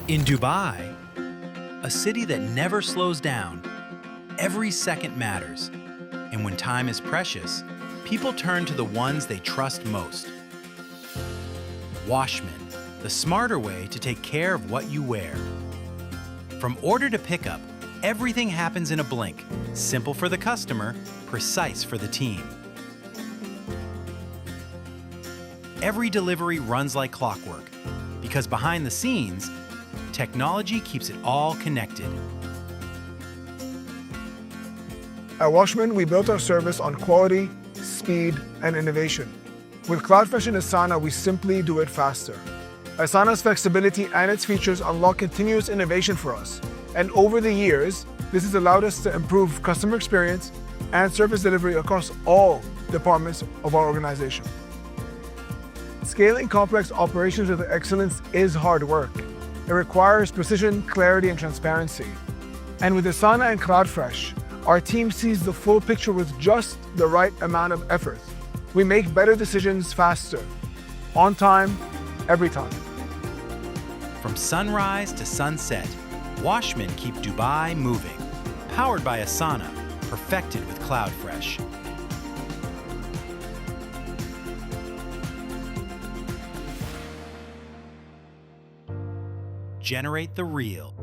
In Dubai, a city that never slows down, every second matters. And when time is precious, people turn to the ones they trust most. Washmen, the smarter way to take care of what you wear. From order to pickup, everything happens in a blink. Simple for the customer, precise for the team. Every delivery runs like clockwork, because behind the scenes, technology keeps it all connected. At Washmen, we built our service on quality, speed, and innovation. With Cloudfresh and Asana, we simply do it faster. Asana's flexibility and its features unlock continuous innovation for us. And over the years, this has allowed us to improve customer experience and service delivery across all departments of our organization. Scaling complex operations with excellence is hard work. It requires precision, clarity, and transparency. And with Asana and Cloudfresh, our team sees the full picture with just the right amount of effort. We make better decisions faster, on time, every time. From sunrise to sunset, Washmen keep Dubai moving. Powered by Asana, perfected with Cloudfresh. Generate the real.